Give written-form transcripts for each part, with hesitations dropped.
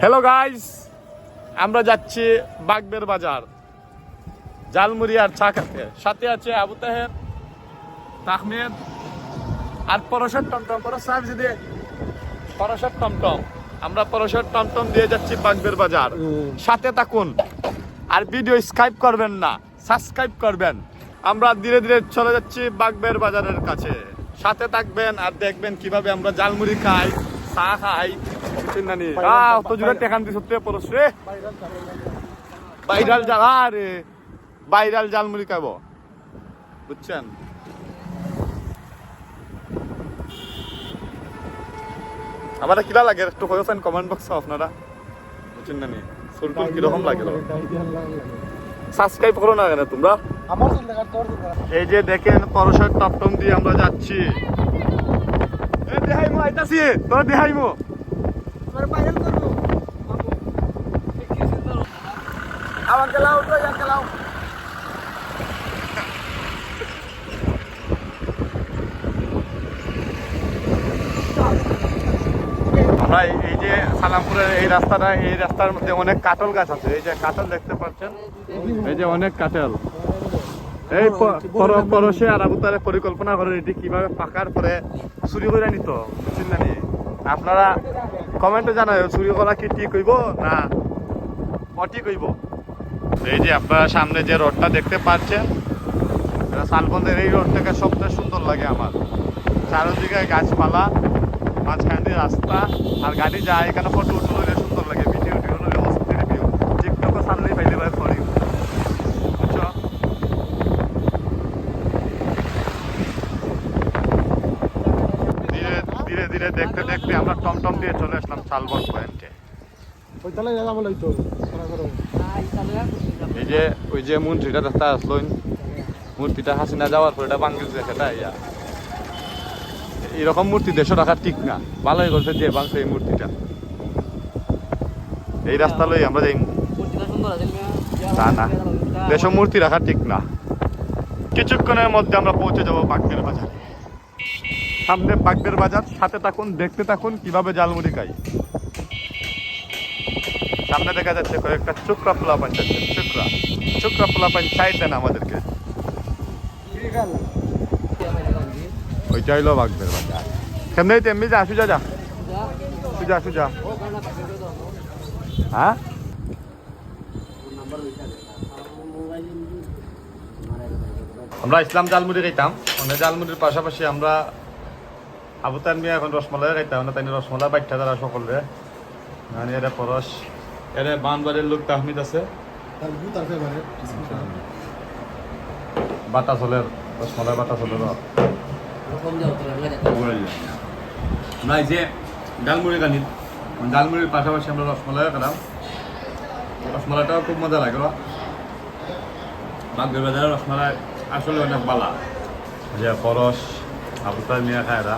Hello guys, আমরা যাচ্ছি বাগবের বাজার জালমুড়ি আর চা খেতে। সাথে আছে আবু তাহের, তাহমেদ আর পরশের টমটম। পরশের টমটম, আমরা পরশের টমটম দিয়ে যাচ্ছি বাগবের বাজার। সাথে থাকুন আর ভিডিও স্কিপ করবেন না, সাবস্ক্রাইব করবেন। আমরা ধীরে ধীরে চলে যাচ্ছি বাগবের বাজারের কাছে। সাথে থাকবেন আর দেখবেন কিভাবে আমরা জালমুড়ি খাই, চা খাই। অত জোরে টেকান দিস পরশ রে, বাইরাল জাল রে, বাইরাল জালমুড়ি খাবো, বুঝছেন? আমার কিলা লাগে একটু কয়েছেন কমেন্ট বক্সে আপনারা, বুঝছেন না? সুলটুল কিরকম লাগে? সাবস্ক্রাইব করো না কেন তোমরা? এই যে দেখেন পরশের টপটম দিয়ে আমরা যাচ্ছি। দেখাইমো আইতাছি, তোর দেখাইমো। আমাকে লাও তো, আমাকে লাও। আমরা এই যে সালামপুরের এই রাস্তাটা, এই রাস্তার মধ্যে অনেক কাটল গাছ আছে। এই যে কাটল দেখতে পাচ্ছেন, এই যে অনেক কাটল। এই পরশে আর আবুতারে পরিকল্পনা করেন এটি কিভাবে পাকার পরে চুরি করে নিত, বুঝছেন না? আপনারা কমেন্টে জানায় চুরি করা কি ঠিক হইব না অঠিক হইব। এই যে আপনারা সামনে যে রোডটা দেখতে পাচ্ছেন, শালবন্দের এই রোডটাকে সবচেয়ে সুন্দর লাগে আমার। চারদিকে গাছপালা, মাঝখান দিয়ে রাস্তা আর গাড়ি যায়, এখানে ফটো উঠলে সুন্দর লাগে। ভিডিও হলে অস্থির ভিউ, টিকটকে সামনেই পাইলে ভাই সরি, বুঝছো? ধীরে ধীরে দেখতে দেখতে আমরা টমটম দিয়ে চলে আসলাম শালবন পয়েন্টে। এই যে ওই যে মন্ত্রীটা রাস্তা আসলো, মূর্তিটা হাসিনা যাওয়ার পর এটা বাঙ্গিল সেটা ইয়া, এরকম মূর্তি দেশে রাখা ঠিক না। ভালোই করছে যে বাংছে এই মূর্তিটা। এই রাস্তা লই আমরা যাই না, না দেশে মূর্তি রাখা ঠিক না। কিছুক্ষণের মধ্যে আমরা পৌঁছে যাবো বাগবের বাজারে। সামনে বাগবের বাজার, সাথে থাকুন, দেখতে থাকুন কিভাবে জালমুড়ি খাই। সামনে দেখা যাচ্ছে কয়েকটা চুকরা পোলা পান যাচ্ছে, চুকরা পোলা পান চাইতেন আমাদেরকে। ওইটা হইলো বাগবের বাজার। কেমনি তেমনি যা, সুজা যা, সুজা সুজা। হ্যাঁ, আমরা ইসলাম জালমুড়ি খাইতাম। মানে জালমুড়ির পাশাপাশি আমরা আবুতার মিয়া এখন রসমলাই খাইতাম না, তাই রসমলাই বাইঠা যারা সকলে। মানে এরা পরশ, এরা বানবাড়ির লোক তাহমিদ আছে, বাতাস হলের রসমলাই, বাতাস হলের না। এই যে ডালমুড়ি কানি, ডালমুড়ির পাশাপাশি আমরা রসমলাই খেলাম। রসমালাইটাও খুব মজা লাগে। বাগবের বাজারের রসমালাই আসলে অনেক বালা। যে পরশ আবুতার মিয়া খায় এরা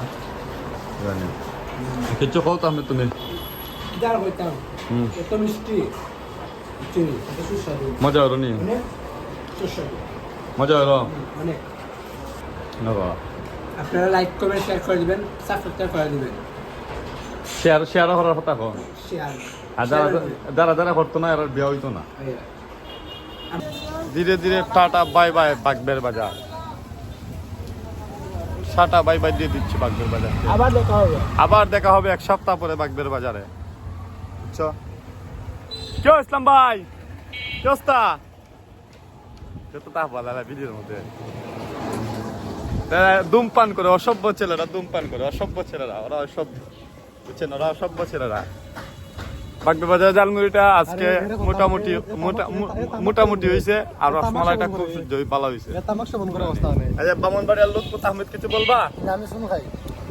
কিছু খাও তাহলে তুমি মজা হলো নি, মজা হলো। আপনারা লাইক কমেন্ট শেয়ার করে দিবেন, সাবস্ক্রাইব করে দিবেন। শেয়ার করার কথা কো, আর যারা যারা করতো না এরা বিয়ে হইতো না। ধীরে ধীরে টাটা বাই বাই বাগবের বাজার। টাটা বাই বাই দিয়ে দিচ্ছি বাগবের বাজার। আবার দেখা হবে এক সপ্তাহ পরে বাগবের বাজারে, বুঝছো? কেউ ইসলাম ভাই কেস্তা যত তা বলা ভিডিওর মধ্যে ধূমপান করে, অসভ্য ছেলেরা ধূমপান করে, অসভ্য ছেলেরা, ওরা অসভ্য, বুঝছেন? ওরা অসভ্য ছেলেরা। বাগবের বাজার জালমুড়িটা আজকে মোটামুটি হয়েছে, আর রসমালাইটা খুব ভালো হয়েছে। ব্রাহ্মণবাড়িয়ার লোক তাহমিদ কিছু বলবা?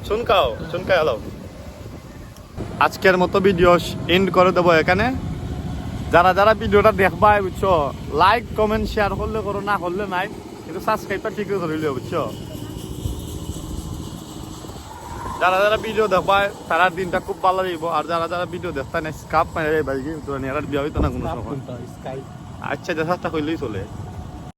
শুন খাই হলো। আজকের মতো ভিডিও এন্ড করে দেবো এখানে। যারা যারা ভিডিওটা দেখবা, বুঝছো, লাইক কমেন্ট শেয়ার করলে করো, না করলে নাই, কিন্তু সাবস্ক্রাইবটা ঠিক করে, বুঝছো? যারা যারা ভিডিও দেখবা তারা দিনটা খুব ভালো লাগবে। আর যারা যারা ভিডিও দেখতে না স্কাপ মানে ভাই, বিয়া হইতো না কোনো সময়। আচ্ছা, চেষ্টা করলেই চলে।